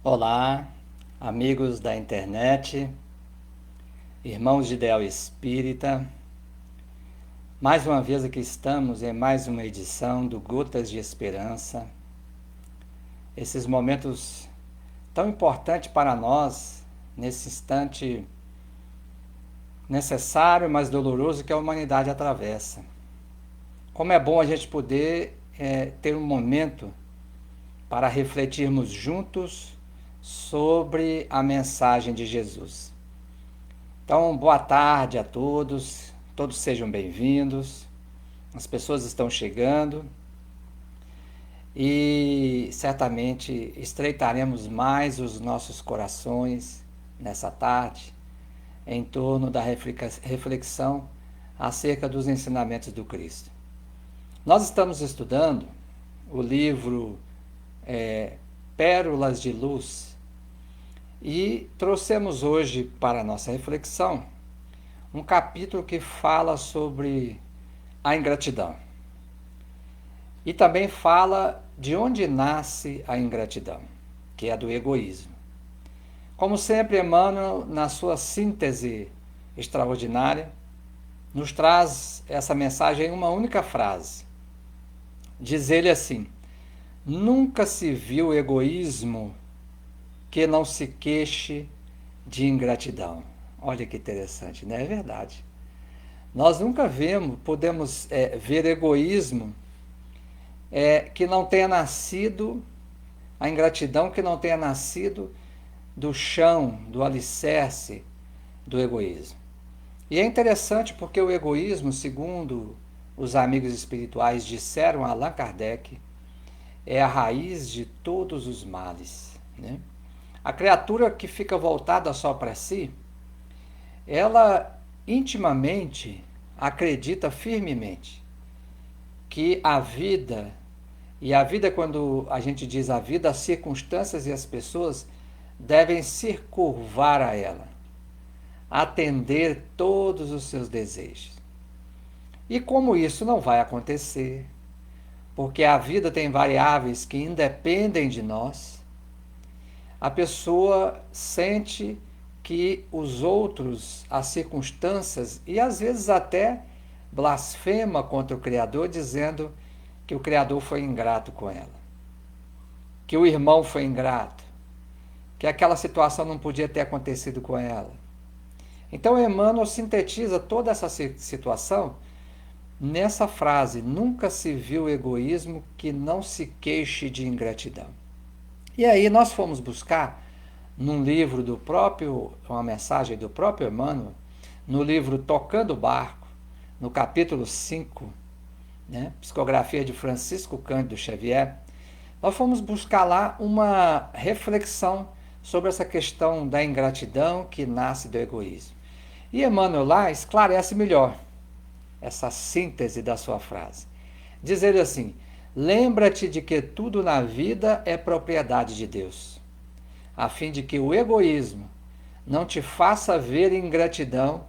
Olá, amigos da internet, irmãos de Ideal Espírita. Mais uma vez aqui estamos em mais uma edição do Gotas de Esperança. Esses momentos tão importantes para nós, nesse instante necessário, mas doloroso que a humanidade atravessa. Como é bom a gente poder ter um momento para refletirmos juntos sobre a mensagem de Jesus. Então, boa tarde a todos, todos sejam bem-vindos, as pessoas estão chegando e certamente estreitaremos mais os nossos corações nessa tarde em torno da reflexão acerca dos ensinamentos do Cristo. Nós estamos estudando o livro Pérolas de Luz e trouxemos hoje para a nossa reflexão um capítulo que fala sobre a ingratidão. E também fala de onde nasce a ingratidão, que é do egoísmo. Como sempre, Emmanuel, na sua síntese extraordinária, nos traz essa mensagem em uma única frase. Diz ele assim: nunca se viu egoísmo que não se queixe de ingratidão. Olha que interessante, não é verdade? Nós nunca podemos ver egoísmo que não tenha nascido, a ingratidão que não tenha nascido do chão, do alicerce do egoísmo. E é interessante porque o egoísmo, segundo os amigos espirituais disseram a Allan Kardec, é a raiz de todos os males, né? A criatura que fica voltada só para si, ela intimamente acredita firmemente que a vida, e a vida, quando a gente diz a vida, as circunstâncias e as pessoas devem se curvar a ela, atender todos os seus desejos. E como isso não vai acontecer, porque a vida tem variáveis que independem de nós, a pessoa sente que os outros, as circunstâncias, e às vezes até blasfema contra o Criador, dizendo que o Criador foi ingrato com ela, que o irmão foi ingrato, que aquela situação não podia ter acontecido com ela. Então Emmanuel sintetiza toda essa situação nessa frase: nunca se viu egoísmo que não se queixe de ingratidão. E aí nós fomos buscar num livro do próprio, uma mensagem do próprio Emmanuel, no livro Tocando o Barco, no capítulo 5, né, psicografia de Francisco Cândido Xavier, nós fomos buscar lá uma reflexão sobre essa questão da ingratidão que nasce do egoísmo. E Emmanuel lá esclarece melhor essa síntese da sua frase. Diz ele assim: lembra-te de que tudo na vida é propriedade de Deus, a fim de que o egoísmo não te faça ver ingratidão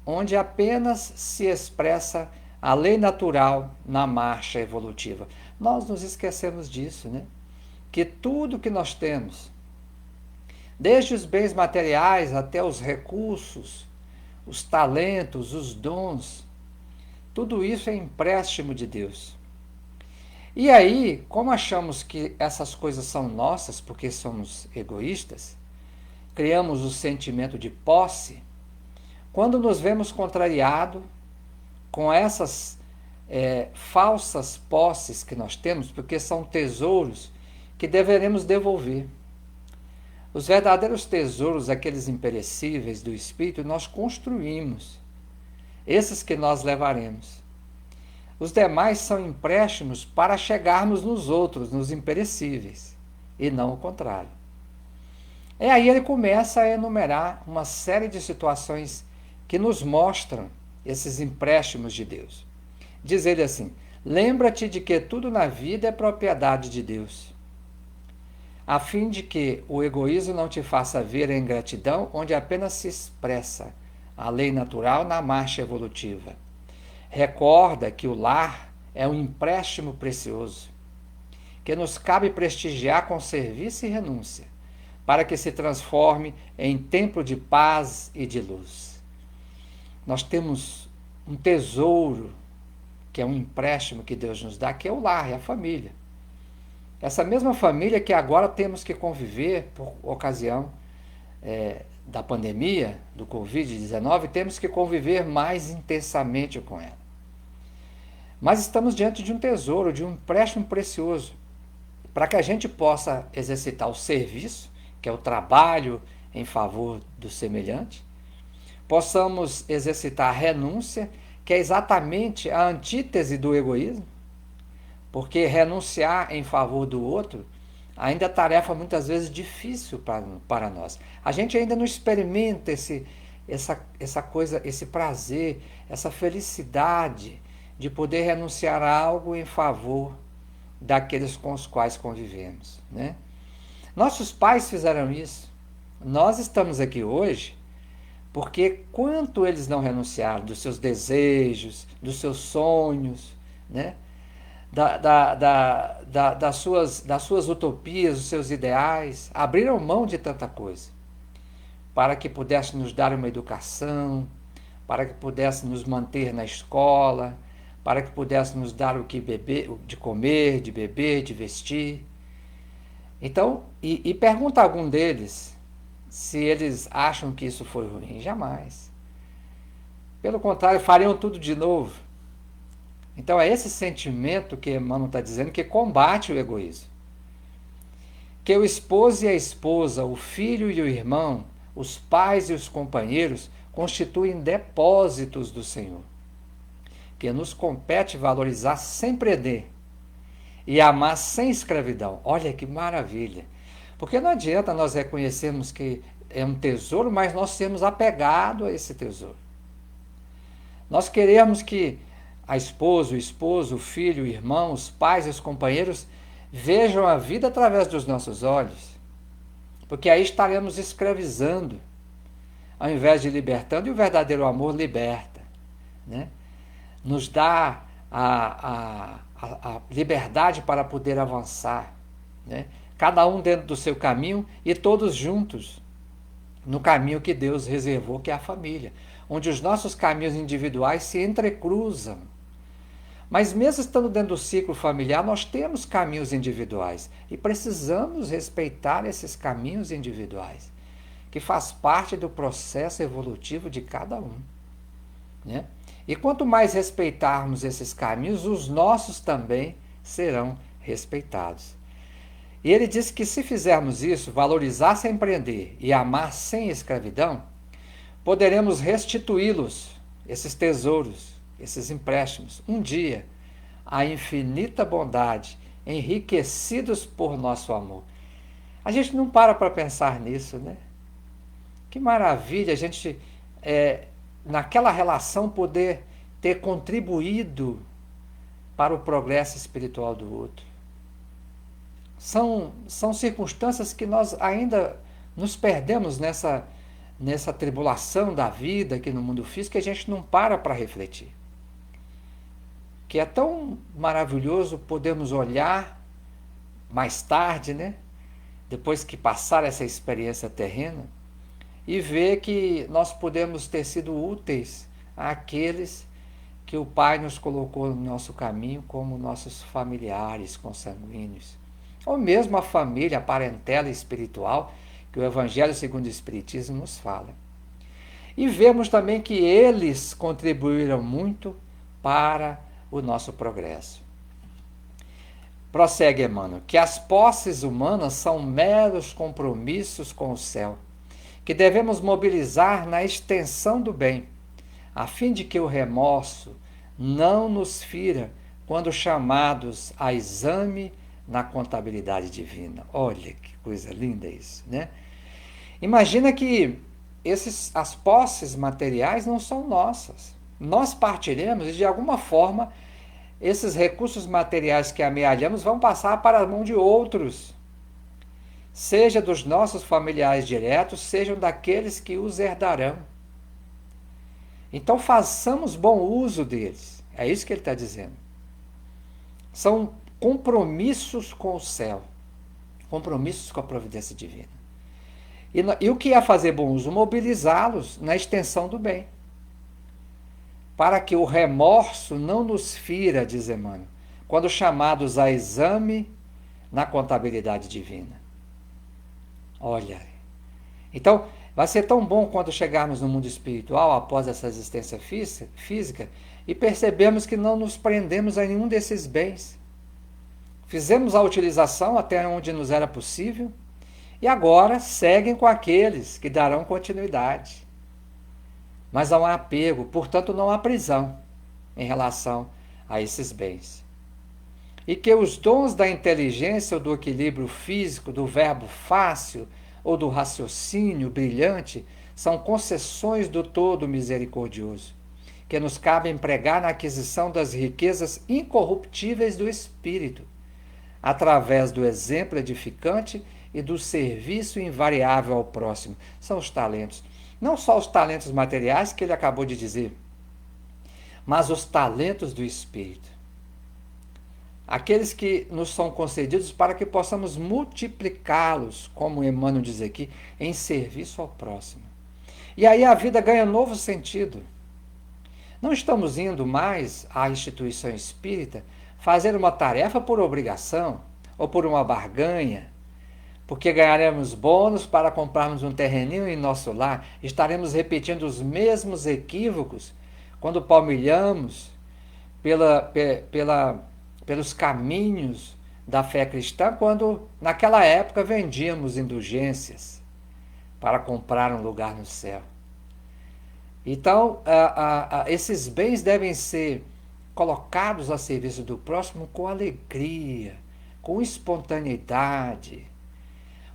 onde apenas se expressa a lei natural na marcha evolutiva. Nós nos esquecemos disso, né? Que tudo que nós temos, desde os bens materiais até os recursos, os talentos, os dons, tudo isso é empréstimo de Deus. E aí, como achamos que essas coisas são nossas porque somos egoístas, criamos o sentimento de posse. Quando nos vemos contrariados com essas falsas posses que nós temos, porque são tesouros que deveremos devolver. Os verdadeiros tesouros, aqueles imperecíveis do Espírito, nós construímos. Esses que nós levaremos. Os demais são empréstimos para chegarmos nos outros, nos imperecíveis, e não o contrário. E aí ele começa a enumerar uma série de situações que nos mostram esses empréstimos de Deus. Diz ele assim: lembra-te de que tudo na vida é propriedade de Deus, a fim de que o egoísmo não te faça ver a ingratidão onde apenas se expressa a lei natural na marcha evolutiva. Recorda que o lar é um empréstimo precioso, que nos cabe prestigiar com serviço e renúncia, para que se transforme em templo de paz e de luz. Nós temos um tesouro, que é um empréstimo que Deus nos dá, que é o lar, é a família. Essa mesma família que agora temos que conviver por ocasião da pandemia, do Covid-19, temos que conviver mais intensamente com ela. Mas estamos diante de um tesouro, de um empréstimo precioso, para que a gente possa exercitar o serviço, que é o trabalho em favor do semelhante, possamos exercitar a renúncia, que é exatamente a antítese do egoísmo, porque renunciar em favor do outro ainda é tarefa muitas vezes difícil para nós. A gente ainda não experimenta essa coisa, esse prazer, essa felicidade de poder renunciar a algo em favor daqueles com os quais convivemos, né? Nossos pais fizeram isso. Nós estamos aqui hoje porque quanto eles não renunciaram dos seus desejos, dos seus sonhos, né? Das suas utopias, dos seus ideais, abriram mão de tanta coisa para que pudesse nos dar uma educação, para que pudesse nos manter na escola, para que pudesse nos dar o que beber, de comer, de beber, de vestir. Então, e pergunta a algum deles se eles acham que isso foi ruim. Jamais. Pelo contrário, fariam tudo de novo. Então é esse sentimento que Emmanuel está dizendo que combate o egoísmo. Que o esposo e a esposa, o filho e o irmão, os pais e os companheiros constituem depósitos do Senhor. Que nos compete valorizar sem prender e amar sem escravidão. Olha que maravilha! Porque não adianta nós reconhecermos que é um tesouro, mas nós sermos apegados a esse tesouro. Nós queremos que a esposa, o esposo, o filho, o irmão, os pais e os companheiros vejam a vida através dos nossos olhos. Porque aí estaremos escravizando, ao invés de libertando, e o verdadeiro amor liberta, né? Nos dá a liberdade para poder avançar, né? Cada um dentro do seu caminho e todos juntos no caminho que Deus reservou, que é a família, onde os nossos caminhos individuais se entrecruzam. Mas mesmo estando dentro do ciclo familiar, nós temos caminhos individuais e precisamos respeitar esses caminhos individuais, que faz parte do processo evolutivo de cada um, né? E quanto mais respeitarmos esses caminhos, os nossos também serão respeitados. E ele diz que se fizermos isso, valorizar sem prender e amar sem escravidão, poderemos restituí-los, esses tesouros, esses empréstimos, um dia, à infinita bondade, enriquecidos por nosso amor. A gente não para pensar nisso, né? Que maravilha a gente, naquela relação, poder ter contribuído para o progresso espiritual do outro. São circunstâncias que nós ainda nos perdemos nessa tribulação da vida aqui no mundo físico, que a gente não para refletir. Que é tão maravilhoso podermos olhar mais tarde, né? Depois que passar essa experiência terrena, e ver que nós podemos ter sido úteis àqueles que o Pai nos colocou no nosso caminho como nossos familiares consanguíneos. Ou mesmo a família, a parentela espiritual, que o Evangelho segundo o Espiritismo nos fala. E vemos também que eles contribuíram muito para o nosso progresso. Prossegue Emmanuel, que as posses humanas são meros compromissos com o céu, que devemos mobilizar na extensão do bem, a fim de que o remorso não nos fira quando chamados a exame na contabilidade divina. Olha que coisa linda isso, né? Imagina que as posses materiais não são nossas. Nós partiremos e, de alguma forma, esses recursos materiais que amealhamos vão passar para a mão de outros, seja dos nossos familiares diretos, sejam daqueles que os herdarão. Então façamos bom uso deles. É isso que ele está dizendo. São compromissos com o céu, compromissos com a providência divina. E o que é fazer bom uso? Mobilizá-los na extensão do bem, para que o remorso não nos fira, diz Emmanuel, quando chamados a exame na contabilidade divina. Olha, então vai ser tão bom quando chegarmos no mundo espiritual, após essa existência física, e percebemos que não nos prendemos a nenhum desses bens. Fizemos a utilização até onde nos era possível, e agora seguem com aqueles que darão continuidade. Mas há um apego, portanto não há prisão em relação a esses bens. E que os dons da inteligência ou do equilíbrio físico, do verbo fácil ou do raciocínio brilhante são concessões do todo misericordioso, que nos cabe empregar na aquisição das riquezas incorruptíveis do espírito, através do exemplo edificante e do serviço invariável ao próximo. São os talentos. Não só os talentos materiais que ele acabou de dizer, mas os talentos do espírito. Aqueles que nos são concedidos para que possamos multiplicá-los, como Emmanuel diz aqui, em serviço ao próximo. E aí a vida ganha novo sentido. Não estamos indo mais à instituição espírita fazer uma tarefa por obrigação ou por uma barganha, porque ganharemos bônus para comprarmos um terreninho em nosso lar. Estaremos repetindo os mesmos equívocos quando palmilhamos pelos caminhos da fé cristã, quando naquela época vendíamos indulgências para comprar um lugar no céu. Então, esses bens devem ser colocados a serviço do próximo com alegria, com espontaneidade.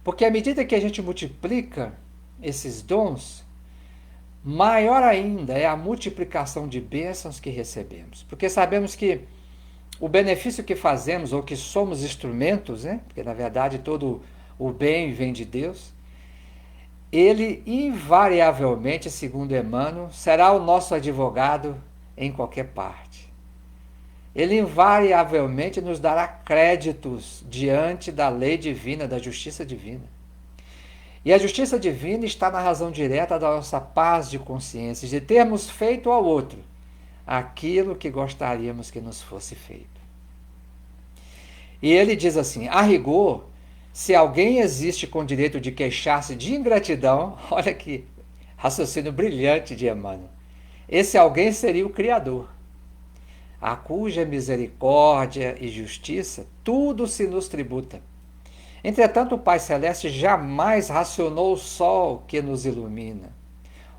Porque à medida que a gente multiplica esses dons, maior ainda é a multiplicação de bênçãos que recebemos. Porque sabemos que o benefício que fazemos, ou que somos instrumentos, né? Porque na verdade todo o bem vem de Deus, ele invariavelmente, segundo Emmanuel, será o nosso advogado em qualquer parte. Ele invariavelmente nos dará créditos diante da lei divina, da justiça divina. E a justiça divina está na razão direta da nossa paz de consciência, de termos feito ao outro aquilo que gostaríamos que nos fosse feito. E ele diz assim, a rigor, se alguém existe com direito de queixar-se de ingratidão, olha que raciocínio brilhante de Emmanuel, esse alguém seria o Criador, a cuja misericórdia e justiça tudo se nos tributa. Entretanto, o Pai Celeste jamais racionou o sol que nos ilumina,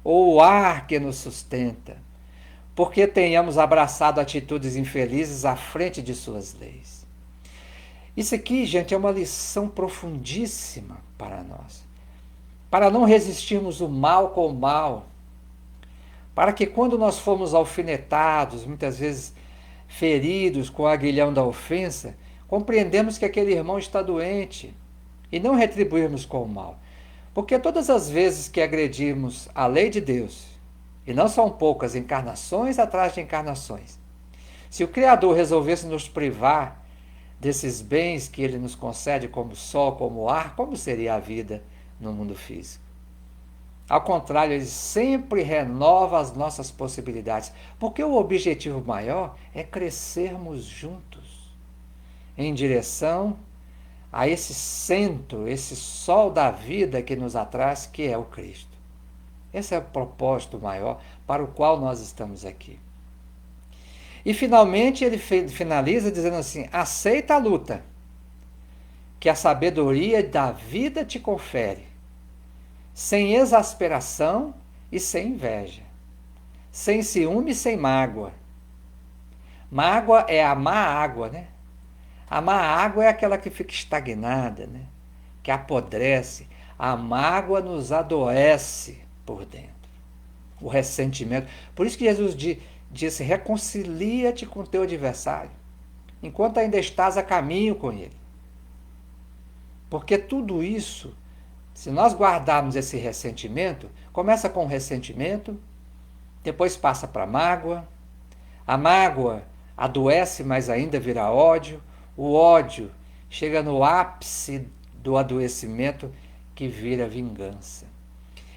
ou o ar que nos sustenta, porque tenhamos abraçado atitudes infelizes à frente de suas leis. Isso aqui, gente, é uma lição profundíssima para nós. Para não resistirmos o mal com o mal, para que quando nós formos alfinetados, muitas vezes feridos com o aguilhão da ofensa, compreendemos que aquele irmão está doente e não retribuirmos com o mal. Porque todas as vezes que agredirmos a lei de Deus, e não são poucas encarnações atrás de encarnações, se o Criador resolvesse nos privar desses bens que ele nos concede como sol, como ar, como seria a vida no mundo físico? Ao contrário, ele sempre renova as nossas possibilidades, porque o objetivo maior é crescermos juntos em direção a esse centro, esse sol da vida que nos atraz, que é o Cristo. Esse é o propósito maior para o qual nós estamos aqui. E finalmente ele finaliza dizendo assim, aceita a luta, que a sabedoria da vida te confere, sem exasperação e sem inveja, sem ciúme e sem mágoa. Mágoa é amar a água, né? Amar a água é aquela que fica estagnada, né? Que apodrece. A mágoa nos adoece por dentro. O ressentimento. Por isso que Jesus disse, reconcilia-te com o teu adversário, enquanto ainda estás a caminho com ele. Porque tudo isso, se nós guardarmos esse ressentimento, começa com o ressentimento, depois passa para a mágoa adoece, mas ainda vira ódio, o ódio chega no ápice do adoecimento, que vira vingança.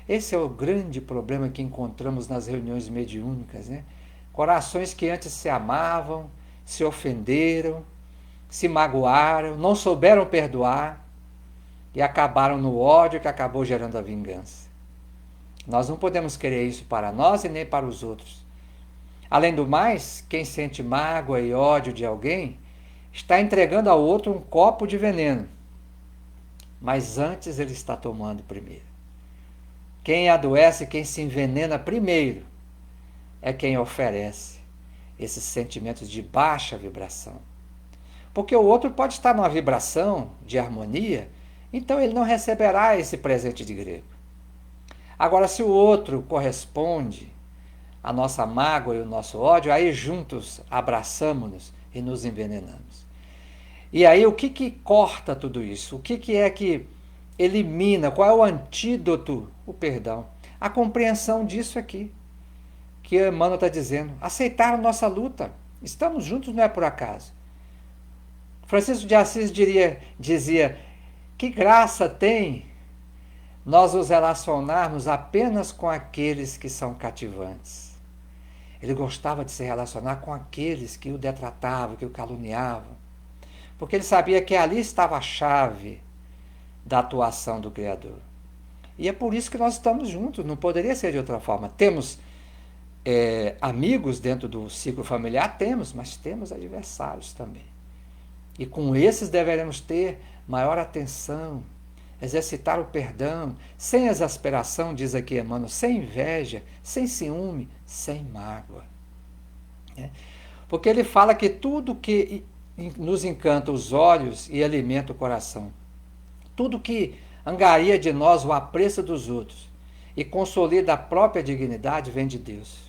Esse é o grande problema que encontramos nas reuniões mediúnicas, né? Corações que antes se amavam, se ofenderam, se magoaram, não souberam perdoar e acabaram no ódio que acabou gerando a vingança. Nós não podemos querer isso para nós e nem para os outros. Além do mais, quem sente mágoa e ódio de alguém está entregando ao outro um copo de veneno, mas antes ele está tomando primeiro. Quem adoece, quem se envenena primeiro, é quem oferece esses sentimentos de baixa vibração. Porque o outro pode estar numa vibração de harmonia, então ele não receberá esse presente de grego. Agora, se o outro corresponde à nossa mágoa e o nosso ódio, aí juntos abraçamos-nos e nos envenenamos. E aí o que corta tudo isso? O que é que elimina? Qual é o antídoto? O perdão. A compreensão disso aqui, que Emmanuel está dizendo. Aceitar a nossa luta. Estamos juntos, não é por acaso. Francisco de Assis dizia, que graça tem nós nos relacionarmos apenas com aqueles que são cativantes. Ele gostava de se relacionar com aqueles que o detratavam, que o caluniavam, porque ele sabia que ali estava a chave da atuação do Criador. E é por isso que nós estamos juntos, não poderia ser de outra forma. Temos amigos dentro do ciclo familiar? Temos, mas temos adversários também. E com esses deveremos ter maior atenção, exercitar o perdão, sem exasperação, diz aqui Emmanuel, sem inveja, sem ciúme, sem mágoa. Porque ele fala que tudo que nos encanta os olhos e alimenta o coração, tudo que angaria de nós o apreço dos outros e consolida a própria dignidade, vem de Deus.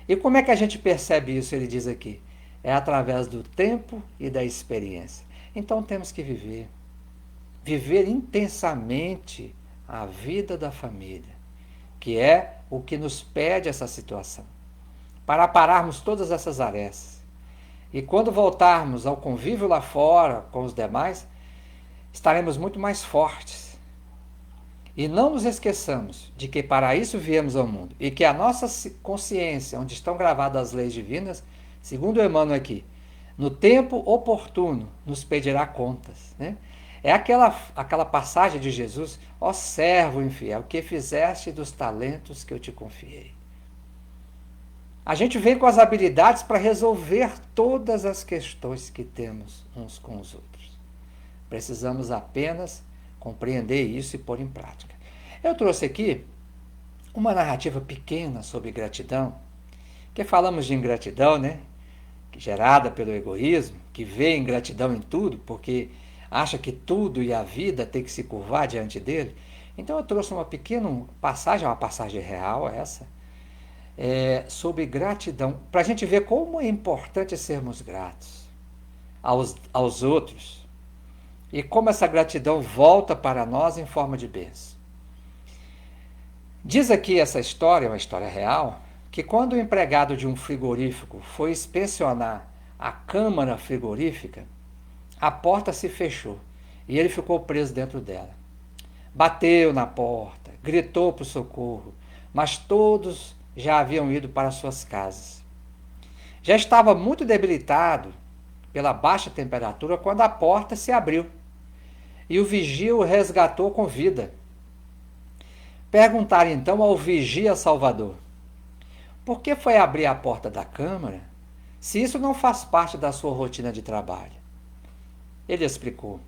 E como é que a gente percebe isso, ele diz aqui? É através do tempo e da experiência. Então temos que viver intensamente a vida da família, que é o que nos pede essa situação, para pararmos todas essas arestas. E quando voltarmos ao convívio lá fora com os demais, estaremos muito mais fortes. E não nos esqueçamos de que para isso viemos ao mundo e que a nossa consciência, onde estão gravadas as leis divinas, segundo Emmanuel aqui, no tempo oportuno nos pedirá contas, né? É aquela passagem de Jesus, ó servo infiel, que fizeste dos talentos que eu te confiei. A gente vem com as habilidades para resolver todas as questões que temos uns com os outros. Precisamos apenas compreender isso e pôr em prática. Eu trouxe aqui uma narrativa pequena sobre gratidão, que falamos de ingratidão, né? Gerada pelo egoísmo, que vê ingratidão em tudo, porque acha que tudo e a vida tem que se curvar diante dele. Então eu trouxe uma pequena passagem, uma passagem real essa, sobre gratidão, para a gente ver como é importante sermos gratos aos outros e como essa gratidão volta para nós em forma de bênção. Diz aqui essa história, uma história real, que quando o empregado de um frigorífico foi inspecionar a câmara frigorífica, a porta se fechou e ele ficou preso dentro dela. Bateu na porta, gritou por socorro, mas todos já haviam ido para suas casas. Já estava muito debilitado pela baixa temperatura quando a porta se abriu e o vigia o resgatou com vida. Perguntaram então ao vigia Salvador: por que foi abrir a porta da câmara se isso não faz parte da sua rotina de trabalho? Ele explicou: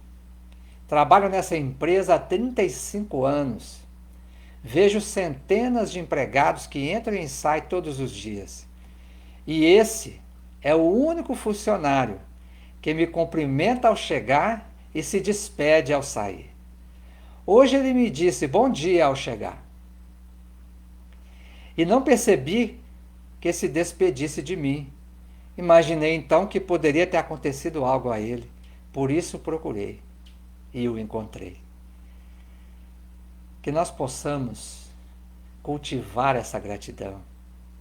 trabalho nessa empresa há 35 anos. Vejo centenas de empregados que entram e saem todos os dias. E esse é o único funcionário que me cumprimenta ao chegar e se despede ao sair. Hoje ele me disse bom dia ao chegar. E não percebi que se despedisse de mim. Imaginei então que poderia ter acontecido algo a ele. Por isso procurei e o encontrei. Que nós possamos cultivar essa gratidão,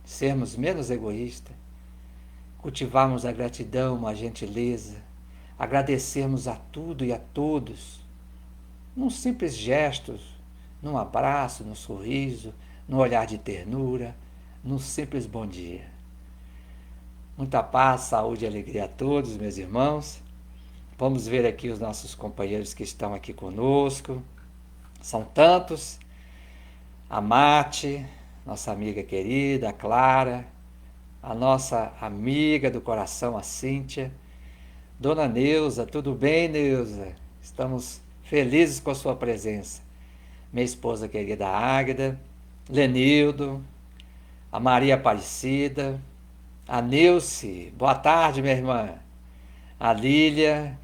sermos menos egoístas, cultivarmos a gratidão, a gentileza, agradecermos a tudo e a todos, num simples gesto, num abraço, num sorriso, num olhar de ternura, num simples bom dia. Muita paz, saúde e alegria a todos, meus irmãos. Vamos ver aqui os nossos companheiros que estão aqui conosco. São tantos. A Mate, nossa amiga querida, a Clara, a nossa amiga do coração, a Cíntia, Dona Neuza, tudo bem, Neuza? Estamos felizes com a sua presença. Minha esposa querida Águida, Lenildo, a Maria Aparecida, a Neuce, boa tarde, minha irmã, a Lília,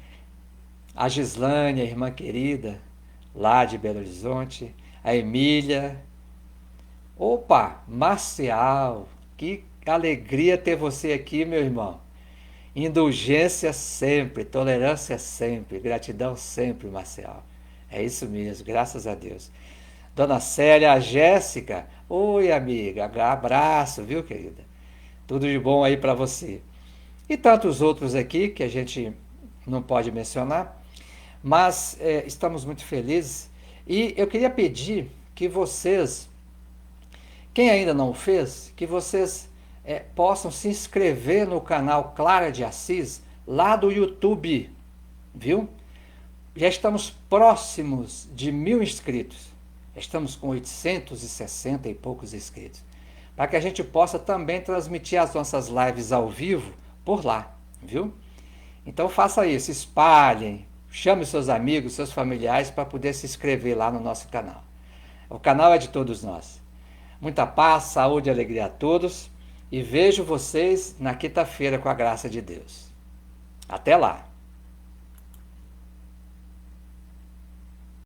a Gislane, a irmã querida, lá de Belo Horizonte, a Emília, opa, Marcial, que alegria ter você aqui, meu irmão. Indulgência sempre, tolerância sempre, gratidão sempre, Marcial. É isso mesmo, graças a Deus. Dona Célia, a Jéssica, oi amiga, abraço, viu querida? Tudo de bom aí para você. E tantos outros aqui que a gente não pode mencionar, mas estamos muito felizes. E eu queria pedir que vocês, quem ainda não o fez, que vocês possam se inscrever no canal Clara de Assis, lá do YouTube, viu? Já estamos próximos de 1.000 inscritos. Estamos com 860 e poucos inscritos. Para que a gente possa também transmitir as nossas lives ao vivo por lá, viu? Então faça isso, espalhem, chame seus amigos, seus familiares para poder se inscrever lá no nosso canal. O canal é de todos nós. Muita paz, saúde e alegria a todos e vejo vocês na quinta-feira com a graça de Deus. Até lá!